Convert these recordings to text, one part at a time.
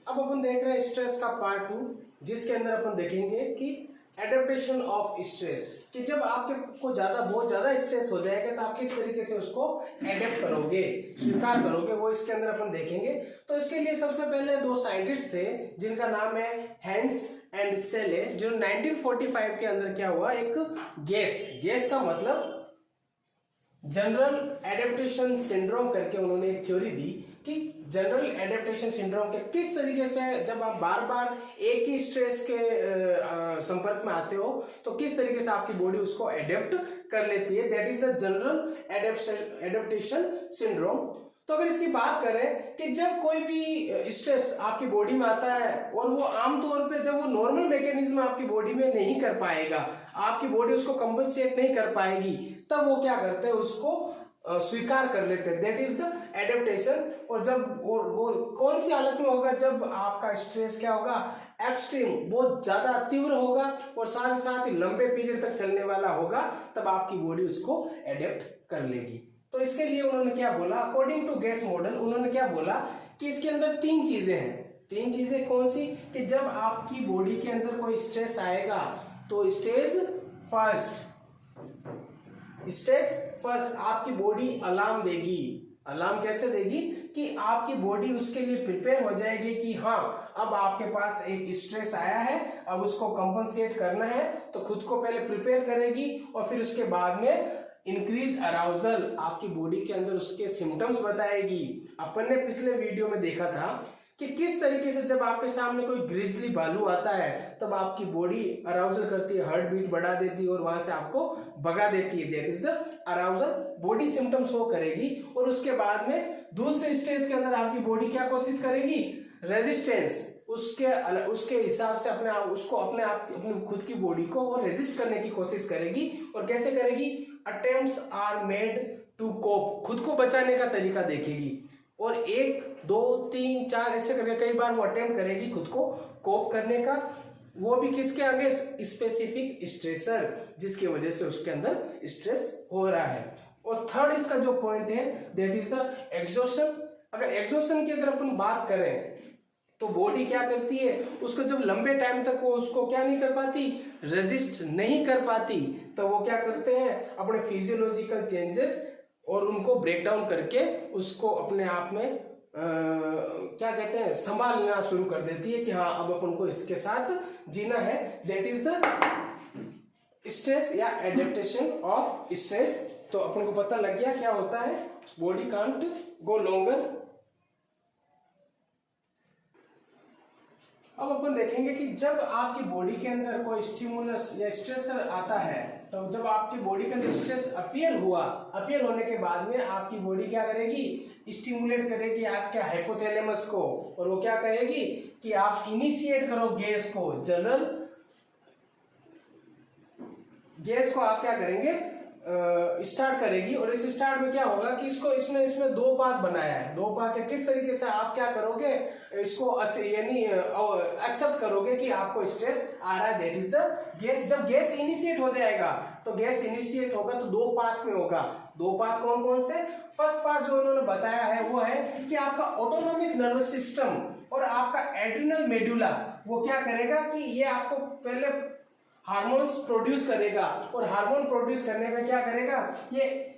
अब अपन देख रहे हैं स्ट्रेस का पार्ट 2, जिसके अंदर अपन देखेंगे कि एडेप्टेशन ऑफ स्ट्रेस, कि जब आपके को बहुत ज्यादा स्ट्रेस हो जाएगा तो आप किस तरीके से उसको एडेप्ट करोगे, स्वीकार करोगे, वो इसके अंदर अपन देखेंगे। तो इसके लिए सबसे पहले दो साइंटिस्ट थे जिनका नाम है हैंस एंड सेले, जो 1945 के अंदर क्या हुआ, एक गैस का मतलब जनरल एडेप्टेशन सिंड्रोम करके उन्होंने एक थ्योरी दी कि जनरल एडेप्टेशन सिंड्रोम के किस तरीके से जब आप बार बार एक ही स्ट्रेस के संपर्क में आते हो तो किस तरीके से आपकी बॉडी उसको एडेप्ट कर लेती है, that is the general adaptation syndrome. तो अगर इसकी बात करें कि जब कोई भी स्ट्रेस आपकी बॉडी में आता है और वो आमतौर पे जब वो नॉर्मल मैकेनिज्म आपकी बॉडी में नहीं कर पाएगा, आपकी बॉडी उसको कंपनसेट नहीं कर पाएगी, तब वो क्या करते हैं, उसको स्वीकार कर लेते हैं, दैट इज द एडेप्टेशन। और जब वो कौन सी हालत में होगा, जब आपका स्ट्रेस क्या होगा, एक्सट्रीम, बहुत ज्यादा तीव्र होगा और साथ ही लंबे पीरियड तक चलने वाला होगा, तब आपकी बॉडी उसको एडेप्ट कर लेगी। तो इसके लिए उन्होंने क्या बोला, अकॉर्डिंग टू गैस मॉडल, उन्होंने क्या बोला कि इसके अंदर तीन चीजें हैं। तीन चीजें कौन सी, कि जब आपकी बॉडी के अंदर कोई स्ट्रेस आएगा तो स्टेज फर्स्ट आपकी बॉडी अलार्म देगी। अलार्म कैसे देगी, कि आपकी बॉडी उसके लिए प्रिपेयर हो जाएगी कि हाँ अब आपके पास एक स्ट्रेस आया है, अब उसको कंपनसेट करना है, तो खुद को पहले प्रिपेयर करेगी और फिर उसके बाद में इंक्रीज अराउजल आपकी बॉडी के अंदर उसके सिम्टम्स बताएगी। अपन ने पिछले वीडियो में देखा था कि किस तरीके से जब आपके सामने कोई ग्रिजली भालू आता है तब आपकी बॉडी अराउजल करती है, हार्ट बीट बढ़ा देती है और वहां से आपको भगा देती है, that is the arousal. Body symptom show करेगी और उसके बाद में दूसरे स्टेज के अंदर आपकी बॉडी क्या कोशिश करेगी, रेजिस्टेंस, उसके हिसाब से अपनी खुद की बॉडी को वो रेजिस्ट करने की कोशिश करेगी। और कैसे करेगी, attempts are made to cope, खुद को बचाने का तरीका देखेगी और 1 2 3 4 ऐसे करके कई बार वो अटेम्प्ट करेगी खुद को कोप करने का, वो भी किसके अगेंस्ट, स्पेसिफिक स्ट्रेसर, जिसकी वजह से उसके अंदर स्ट्रेस हो रहा है। और थर्ड इसका जो पॉइंट है, दैट इज द एग्जॉशन। अगर एग्जॉशन की अगर अपन बात करें तो बॉडी क्या करती है, उसको जब लंबे टाइम तक वो उसको क्या नहीं कर पाती, रेजिस्ट नहीं कर पाती, तो वो क्या करते हैं, अपने फिजियोलॉजिकल चेंजेस और उनको ब्रेक डाउन करके उसको अपने आप में क्या कहते हैं, संभालना शुरू कर देती है कि हाँ अब अपन को इसके साथ जीना है, दैट इज द स्ट्रेस या एडेप्टेशन ऑफ स्ट्रेस। तो अपन को पता लग गया क्या होता है, बॉडी कांट गो लॉन्गर। अब अपन देखेंगे कि जब आपकी बॉडी के अंदर कोई स्टिमुलस या स्ट्रेसर आता है, तो जब आपकी बॉडी के अंदर स्ट्रेस अपीयर होने के बाद में आपकी बॉडी क्या करेगी, स्टिमुलेट करेगी आपके हाइपोथैलेमस को, और वो क्या कहेगी कि आप इनिशिएट करो गैस को, जनरल गैस को आप क्या करेंगे, स्टार्ट करेगी। और इस स्टार्ट में क्या होगा कि इसमें दो पाथ बनाया है, दो पाथ किस तरीके से आप क्या करोगे, इसको यानी एक्सेप्ट करोगे कि आपको स्ट्रेस आ रहा है, दैट इज द गैस। जब गैस इनिशिएट हो जाएगा तो गैस इनिशिएट होगा तो दो पाथ में होगा। दो पाथ कौन कौन से, फर्स्ट पाथ जो उन्होंने बताया है वो है कि आपका ऑटोनॉमिक नर्वस सिस्टम और आपका एड्रिनल मेडुला, वो क्या करेगा कि ये आपको पहले हार्मोन्स प्रोड्यूस करेगा, और हार्मोन प्रोड्यूस करने में क्या करेगा, ये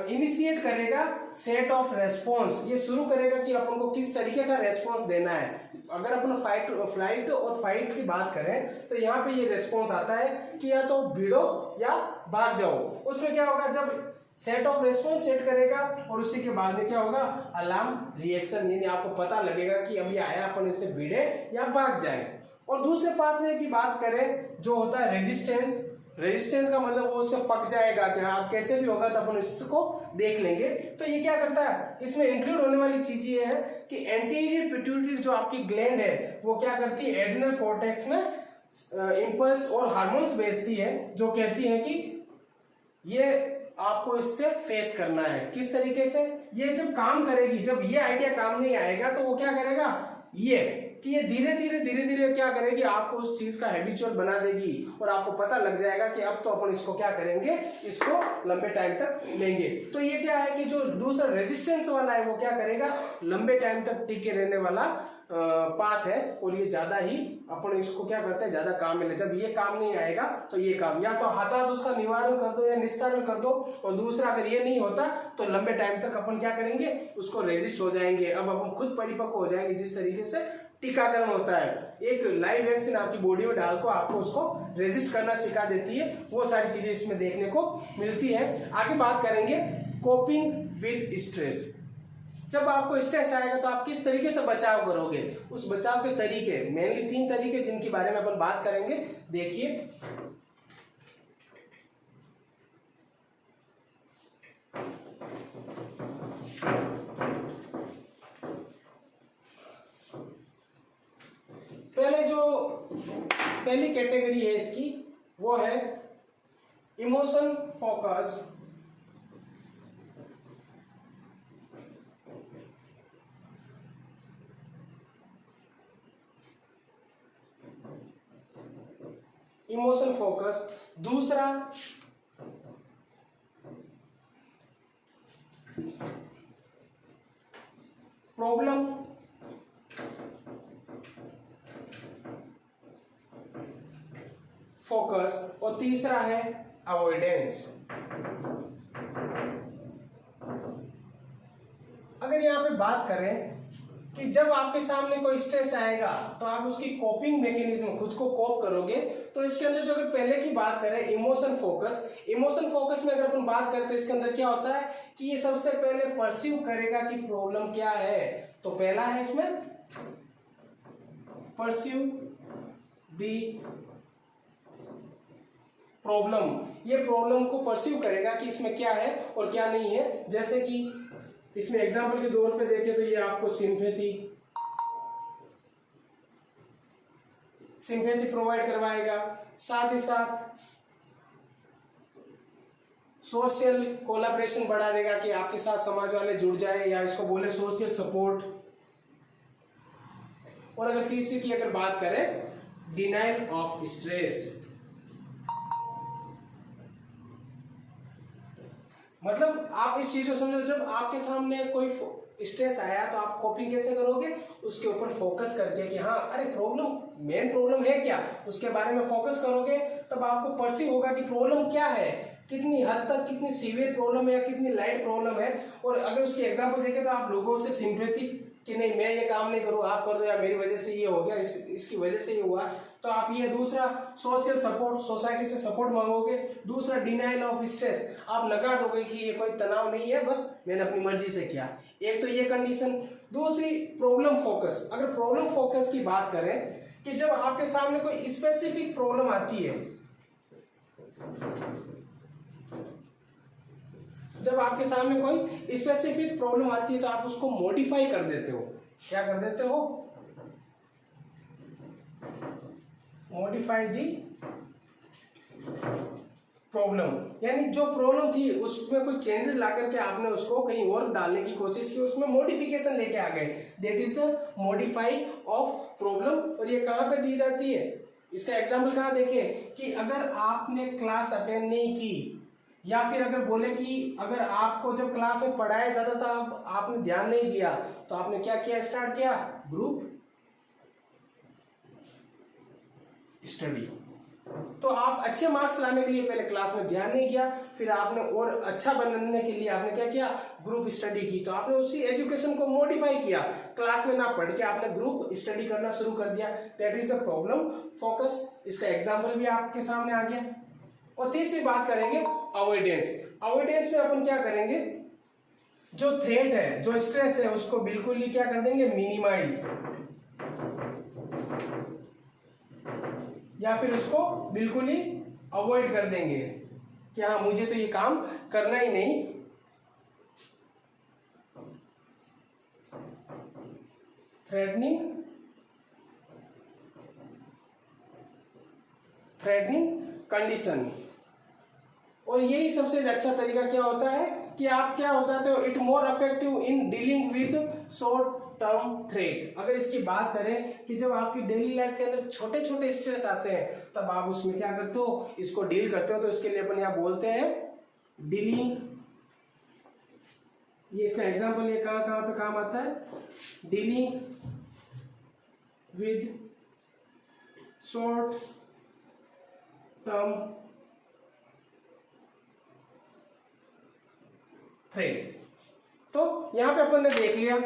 इनिशिएट करेगा सेट ऑफ रेस्पॉन्स, ये शुरू करेगा कि अपन को किस तरीके का रेस्पॉन्स देना है। अगर अपन फ्लाइट और फाइट की बात करें तो यहाँ पे ये रेस्पॉन्स आता है कि या तो भिड़ो या भाग जाओ। उसमें क्या होगा, जब सेट ऑफ रेस्पॉन्स सेट करेगा और उसी के बाद में क्या होगा, अलार्म रिएक्शन, यानी आपको पता लगेगा कि अभी आया, अपन इससे भिड़े या भाग जाए। और दूसरे पाथवे की बात करें जो होता है रेजिस्टेंस का मतलब वो उससे पक जाएगा कि हाँ कैसे भी होगा तो अपन इसको देख लेंगे। तो ये क्या करता है, इसमें इंक्लूड होने वाली चीज ये है कि एंटीरियर पिट्यूटरी जो आपकी ग्लैंड है वो क्या करती है, एड्रिनल कॉर्टेक्स में इंपल्स और हार्मोन्स भेजती है, जो कहती है कि ये आपको इससे फेस करना है। किस तरीके से, ये जब काम करेगी, जब ये आइडिया काम नहीं आएगा तो वो क्या करेगा, ये कि ये धीरे धीरे क्या करेगी, आपको उस चीज का हैबिचुअल बना देगी और आपको पता लग जाएगा कि अब तो अपन इसको क्या करेंगे, इसको लंबे टाइम तक लेंगे। तो ये क्या है कि जो दूसरा रेजिस्टेंस वाला है वो क्या करेगा, लंबे टाइम तक टिके रहने वाला पाथ है और ये ज्यादा ही अपन इसको क्या करते हैं, ज्यादा काम में ले। जब ये काम नहीं आएगा तो ये काम या तो हाथात उसका निवारण कर दो या निस्तारण कर दो, और दूसरा अगर ये नहीं होता तो लंबे टाइम तक अपन क्या करेंगे, उसको रेजिस्ट हो जाएंगे। अब अपन खुद परिपक्व हो जाएंगे जिस तरीके से टीकाकरण होता है। एक लाइव वैक्सीन आपकी बॉडी में डाल को आपको उसको रेजिस्ट करना सिखा देती है, वो सारी चीजें इसमें देखने को मिलती है। आगे बात करेंगे कोपिंग विद स्ट्रेस। जब आपको स्ट्रेस आएगा तो आप किस तरीके से बचाव करोगे, उस बचाव के तरीके, मेनली 3 तरीके जिनके बारे में अपन बात करेंगे। देखिए, पहली कैटेगरी है इसकी, वो है इमोशन फोकस। Emotion focus. दूसरा प्रॉब्लम फोकस, और तीसरा है अवॉइडेंस। अगर यहाँ पे बात करें कि जब आपके सामने कोई स्ट्रेस आएगा तो आप उसकी कोपिंग मैकेनिज्म, खुद को कोप करोगे, तो इसके अंदर जो अगर पहले की बात करें इमोशन फोकस में अगर अपन बात करें तो इसके अंदर क्या होता है कि ये सबसे पहले परसीव करेगा कि प्रॉब्लम क्या है। तो पहला है इसमें परसीव द प्रॉब्लम, ये प्रॉब्लम को परसीव करेगा कि इसमें क्या है और क्या नहीं है। जैसे कि इसमें एग्जांपल के तौर पे देखें तो ये आपको सिंपैथी प्रोवाइड करवाएगा, साथ ही साथ सोशल कोलैबोरेशन बढ़ा देगा कि आपके साथ समाज वाले जुड़ जाए, या इसको बोले सोशल सपोर्ट। और अगर तीसरी की अगर बात करें डिनाइल ऑफ स्ट्रेस, मतलब आप इस चीज को समझो, जब आपके सामने कोई स्ट्रेस आया तो आप कॉपिंग कैसे करोगे, उसके ऊपर फोकस करके कि हाँ अरे मेन प्रॉब्लम है क्या, उसके बारे में फोकस करोगे, तब आपको परसीव होगा कि प्रॉब्लम क्या है, कितनी हद तक, कितनी सीवियर प्रॉब्लम है या कितनी लाइट प्रॉब्लम है। और अगर उसकी एग्जांपल देखें तो आप लोगों से सिंपैथी कि नहीं मैं ये काम नहीं करूँ, आप कर दो, या मेरी वजह से ये हो गया, इसकी वजह से ये हुआ, तो आप ये। दूसरा सोशल सपोर्ट, सोसाइटी से सपोर्ट मांगोगे। दूसरा डिनाइल ऑफ स्ट्रेस, आप नकार दोगे कि ये कोई तनाव नहीं है, बस मैंने अपनी मर्जी से किया। एक तो ये कंडीशन। दूसरी प्रॉब्लम फोकस। अगर प्रॉब्लम फोकस की बात करें कि जब आपके सामने कोई स्पेसिफिक प्रॉब्लम आती है, जब आपके सामने कोई स्पेसिफिक प्रॉब्लम आती है तो आप उसको मॉडिफाई कर देते हो। क्या कर देते हो? मॉडिफाई दी प्रॉब्लम, यानी जो प्रॉब्लम थी उसमें कोई चेंजेस ला करके आपने उसको कहीं और डालने की कोशिश की, उसमें मॉडिफिकेशन लेके आ गए। That is the modify of problem. और ये कहाँ पे दी जाती है, इसका एग्जाम्पल कहाँ देखें कि अगर आपने क्लास अटेंड नहीं की, या फिर अगर बोले कि अगर आपको जब क्लास में पढ़ाया जाता था आपने ध्यान नहीं दिया, तो आपने क्या किया, स्टार्ट किया ग्रुप स्टडी। तो आप अच्छे मार्क्स लाने के लिए पहले क्लास में ध्यान नहीं किया, फिर आपने और अच्छा बनने के लिए आपने क्या किया, ग्रुप स्टडी की। तो आपने उसी एजुकेशन को मॉडिफाई किया, क्लास में ना पढ़ के आपने ग्रुप स्टडी करना शुरू कर दिया। That is the problem focus. इसका एग्जाम्पल भी आपके सामने आ गया। और तीसरी बात करेंगे अवॉइडेंस। अवॉइडेंस में अपन क्या करेंगे, जो थ्रेट है, जो स्ट्रेस है, उसको बिल्कुल ही क्या कर देंगे, मिनिमाइज, या फिर उसको बिल्कुल ही अवॉइड कर देंगे कि हाँ मुझे तो ये काम करना ही नहीं। Threatening condition. और यही सबसे अच्छा तरीका क्या होता है कि आप क्या हो जाते हो, it more effective in dealing with short term threat. अगर इसकी बात करें कि जब आपकी डेली लाइफ के अंदर छोटे छोटे स्ट्रेस आते हैं तब आप उसमें क्या करते हो, इसको डील करते हो। तो इसके लिए अपन यहाँ बोलते हैं डीलिंग, ये इसका एग्जांपल ये कहाँ कहाँ पे काम आता है, dealing with short term threat. तो यहां पे अपन ने देख लिया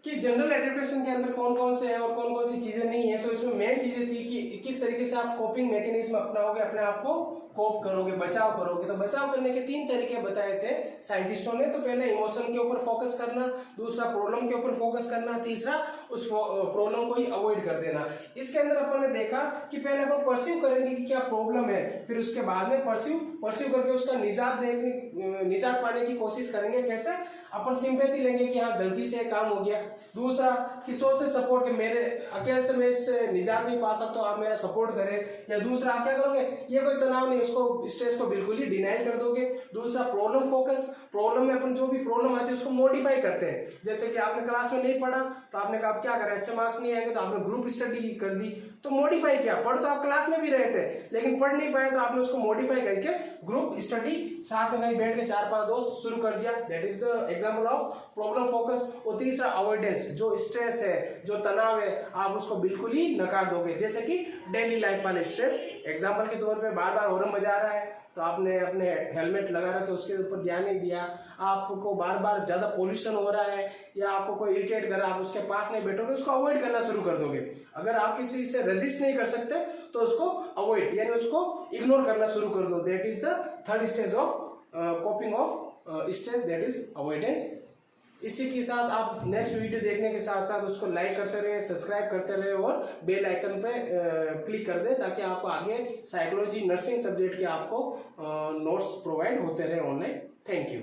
कि जनरल एडप्टेशन के अंदर कौन कौन से है और कौन कौन सी चीजें नहीं है। तो इसमें मेन चीजें थी कि किस तरीके से आप कोपिंग मैकेनिज्म अपनाओगे, अपने आप को कोप करोगे, बचाव करोगे। तो बचाव करने के 3 तरीके बताए थे साइंटिस्टों ने। तो पहले इमोशन के ऊपर फोकस करना, दूसरा प्रॉब्लम के ऊपर फोकस करना, तीसरा उस प्रॉब्लम को ही अवॉइड कर देना। इसके अंदर अपन ने देखा कि पहले अपन परस्यू करेंगे कि क्या प्रॉब्लम है, फिर उसके बाद में परस्यू करके उसका निजात पाने की कोशिश करेंगे। कैसे, अपन सिंपैथी लेंगे कि हाँ गलती से काम हो गया। दूसरा कि सोशल सपोर्ट, के मेरे अकेले से मैं इससे निजात नहीं पा सकता, आप मेरा सपोर्ट करें। या दूसरा आप क्या करोगे, ये कोई तनाव नहीं, उसको स्ट्रेस को बिल्कुल ही डिनाइल कर दोगे। दूसरा प्रॉब्लम फोकस, प्रॉब्लम में अपन जो भी प्रॉब्लम आती है उसको मॉडिफाई करते हैं। जैसे कि आपने क्लास में नहीं पढ़ा तो आपने कहा आप क्या करें, अच्छे मार्क्स नहीं आएंगे तो आपने ग्रुप स्टडी कर दी, तो मॉडिफाई किया। पढ़ तो आप क्लास में भी रहे थे लेकिन पढ़ नहीं पाए तो आपने उसको मॉडिफाई करके ग्रुप स्टडी साथ में कहीं बैठ के 4-5 दोस्त शुरू कर दिया। That is the example of problem focus. और तीसरा अवॉइडेंस, जो स्ट्रेस है, जो तनाव है, आप उसको बिल्कुल ही नकार दोगे। जैसे कि डेली लाइफ वाले स्ट्रेस, एग्जांपल के तौर पे बार बार हॉर्न बजा रहा है तो आपने अपने हेलमेट लगा रखे उसके ऊपर ध्यान नहीं दिया। आपको बार बार ज्यादा पोल्यूशन हो रहा है या आपको कोई इरिटेट कर रहा है, आप उसके पास नहीं बैठोगे, उसको अवॉइड करना शुरू कर दोगे। अगर आप किसी से रेजिस्ट नहीं कर सकते तो उसको अवॉइड यानी उसको इग्नोर करना शुरू कर दो। That is the third stage of coping of stress, that is avoidance. इसी के साथ आप नेक्स्ट वीडियो देखने के साथ साथ उसको लाइक करते रहे, सब्सक्राइब करते रहे और बेल आइकन पे क्लिक कर दें ताकि आपको आगे साइकोलॉजी नर्सिंग सब्जेक्ट के आपको नोट्स प्रोवाइड होते रहे ऑनलाइन। Thank you.